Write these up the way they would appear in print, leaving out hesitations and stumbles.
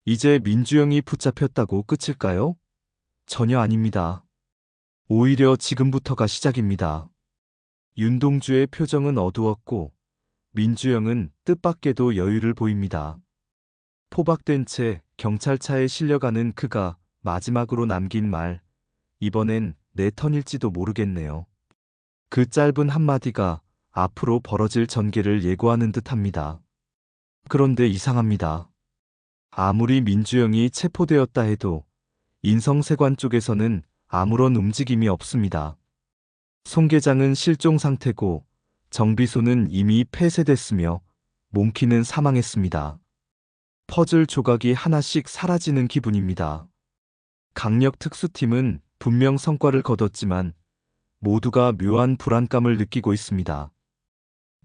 이제 민주영이 붙잡혔다고 끝일까요? 전혀 아닙니다. 오히려 지금부터가 시작입니다. 윤동주의 표정은 어두웠고 민주영은 뜻밖에도 여유를 보입니다. 포박된 채 경찰차에 실려가는 그가 마지막으로 남긴 말, 이번엔 내 턴일지도 모르겠네요. 그 짧은 한마디가 앞으로 벌어질 전개를 예고하는 듯합니다. 그런데 이상합니다. 아무리 민주영이 체포되었다 해도 인성세관 쪽에서는 아무런 움직임이 없습니다. 송 계장은 실종 상태고 정비소는 이미 폐쇄됐으며 몽키는 사망했습니다. 퍼즐 조각이 하나씩 사라지는 기분입니다. 강력 특수팀은 분명 성과를 거뒀지만 모두가 묘한 불안감을 느끼고 있습니다.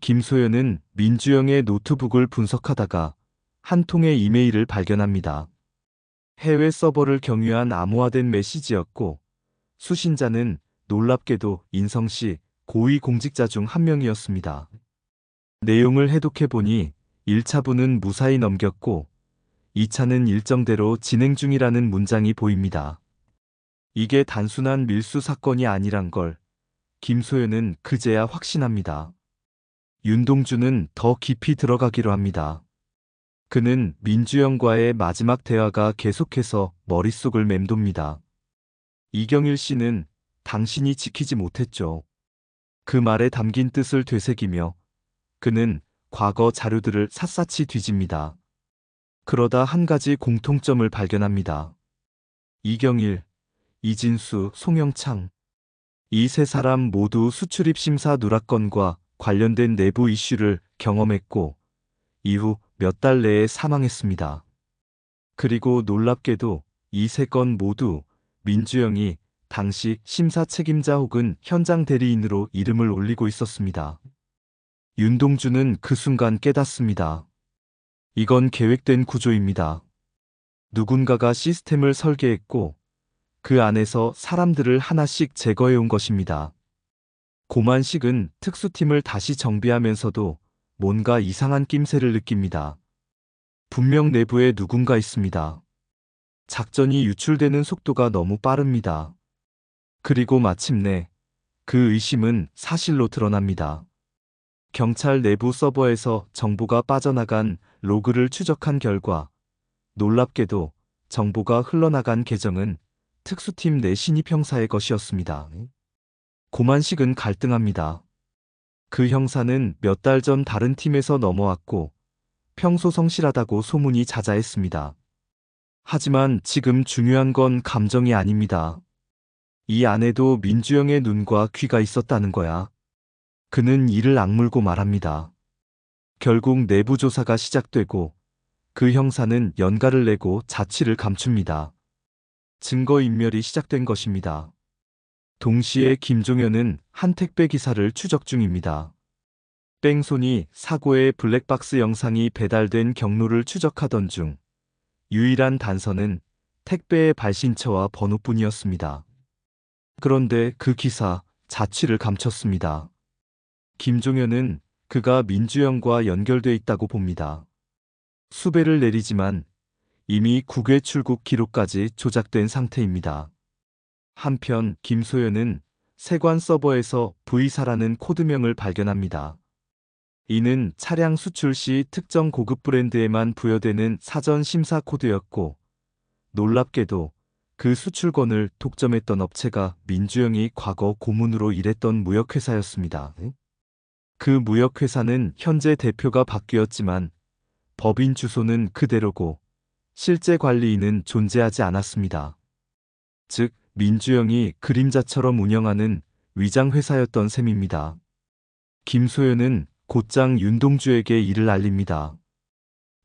김소연은 민주영의 노트북을 분석하다가 한 통의 이메일을 발견합니다. 해외 서버를 경유한 암호화된 메시지였고 수신자는 놀랍게도 인성시 고위 공직자 중 한 명이었습니다. 내용을 해독해보니 1차부는 무사히 넘겼고 2차는 일정대로 진행 중이라는 문장이 보입니다. 이게 단순한 밀수 사건이 아니란 걸 김소연은 그제야 확신합니다. 윤동주는 더 깊이 들어가기로 합니다. 그는 민주영과의 마지막 대화가 계속해서 머릿속을 맴돕니다. 이경일 씨는 당신이 지키지 못했죠. 그 말에 담긴 뜻을 되새기며 그는 과거 자료들을 샅샅이 뒤집니다. 그러다 한 가지 공통점을 발견합니다. 이경일, 이진수, 송영창. 이 세 사람 모두 수출입 심사 누락건과 관련된 내부 이슈를 경험했고 이후 몇 달 내에 사망했습니다. 그리고 놀랍게도 이 세 건 모두 민주영이 당시 심사 책임자 혹은 현장 대리인으로 이름을 올리고 있었습니다. 윤동주는 그 순간 깨닫습니다. 이건 계획된 구조입니다. 누군가가 시스템을 설계했고 그 안에서 사람들을 하나씩 제거해 온 것입니다. 고만식은 특수팀을 다시 정비하면서도 뭔가 이상한 낌새를 느낍니다. 분명 내부에 누군가 있습니다. 작전이 유출되는 속도가 너무 빠릅니다. 그리고 마침내 그 의심은 사실로 드러납니다. 경찰 내부 서버에서 정보가 빠져나간 로그를 추적한 결과 놀랍게도 정보가 흘러나간 계정은 특수팀 내 신입 형사의 것이었습니다. 고만식은 갈등합니다. 그 형사는 몇 달 전 다른 팀에서 넘어왔고 평소 성실하다고 소문이 자자했습니다. 하지만 지금 중요한 건 감정이 아닙니다. 이 안에도 민주영의 눈과 귀가 있었다는 거야. 그는 이를 악물고 말합니다. 결국 내부 조사가 시작되고 그 형사는 연가를 내고 자취를 감춥니다. 증거인멸이 시작된 것입니다. 동시에 김종현은 한 택배 기사를 추적 중입니다. 뺑손이 사고의 블랙박스 영상이 배달된 경로를 추적하던 중 유일한 단서는 택배의 발신처와 번호뿐이었습니다. 그런데 그 기사 자취를 감췄습니다. 김종현은 그가 민주영과 연결돼 있다고 봅니다. 수배를 내리지만 이미 국외 출국 기록까지 조작된 상태입니다. 한편 김소연은 세관 서버에서 V사라는 코드명을 발견합니다. 이는 차량 수출 시 특정 고급 브랜드에만 부여되는 사전 심사 코드였고 놀랍게도 그 수출권을 독점했던 업체가 민주영이 과거 고문으로 일했던 무역회사였습니다. 그 무역회사는 현재 대표가 바뀌었지만 법인 주소는 그대로고 실제 관리인은 존재하지 않았습니다. 즉 민주영이 그림자처럼 운영하는 위장회사였던 셈입니다. 김소연은 곧장 윤동주에게 이를 알립니다.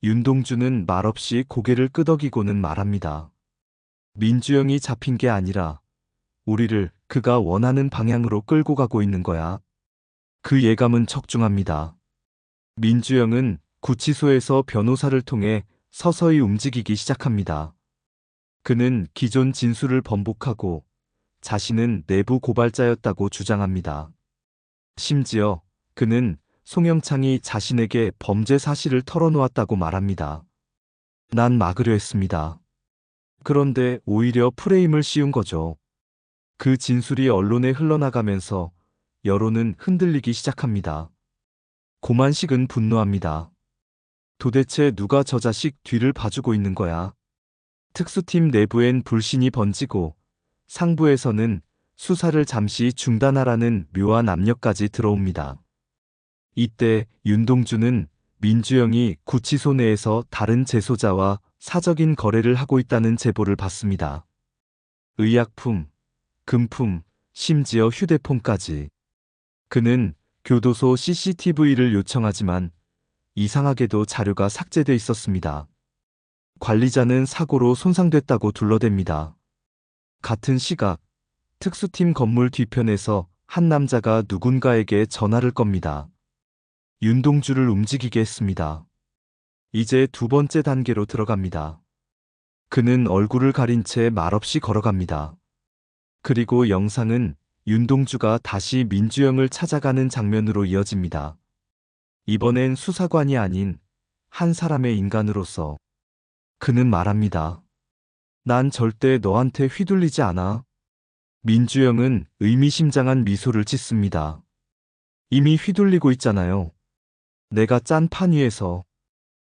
윤동주는 말없이 고개를 끄덕이고는 말합니다. 민주영이 잡힌 게 아니라 우리를 그가 원하는 방향으로 끌고 가고 있는 거야. 그 예감은 적중합니다. 민주영은 구치소에서 변호사를 통해 서서히 움직이기 시작합니다. 그는 기존 진술을 번복하고 자신은 내부 고발자였다고 주장합니다. 심지어 그는 송영창이 자신에게 범죄 사실을 털어놓았다고 말합니다. 난 막으려 했습니다. 그런데 오히려 프레임을 씌운 거죠. 그 진술이 언론에 흘러나가면서 여론은 흔들리기 시작합니다. 고만식은 분노합니다. 도대체 누가 저 자식 뒤를 봐주고 있는 거야? 특수팀 내부엔 불신이 번지고 상부에서는 수사를 잠시 중단하라는 묘한 압력까지 들어옵니다. 이때 윤동주는 민주영이 구치소 내에서 다른 재소자와 사적인 거래를 하고 있다는 제보를 받습니다. 의약품, 금품, 심지어 휴대폰까지. 그는 교도소 CCTV를 요청하지만 이상하게도 자료가 삭제돼 있었습니다. 관리자는 사고로 손상됐다고 둘러댑니다. 같은 시각, 특수팀 건물 뒤편에서 한 남자가 누군가에게 전화를 겁니다. 윤동주를 움직이게 했습니다. 이제 두 번째 단계로 들어갑니다. 그는 얼굴을 가린 채 말없이 걸어갑니다. 그리고 영상은 윤동주가 다시 민주영을 찾아가는 장면으로 이어집니다. 이번엔 수사관이 아닌 한 사람의 인간으로서. 그는 말합니다. 난 절대 너한테 휘둘리지 않아. 민주영은 의미심장한 미소를 짓습니다. 이미 휘둘리고 있잖아요. 내가 짠 판 위에서.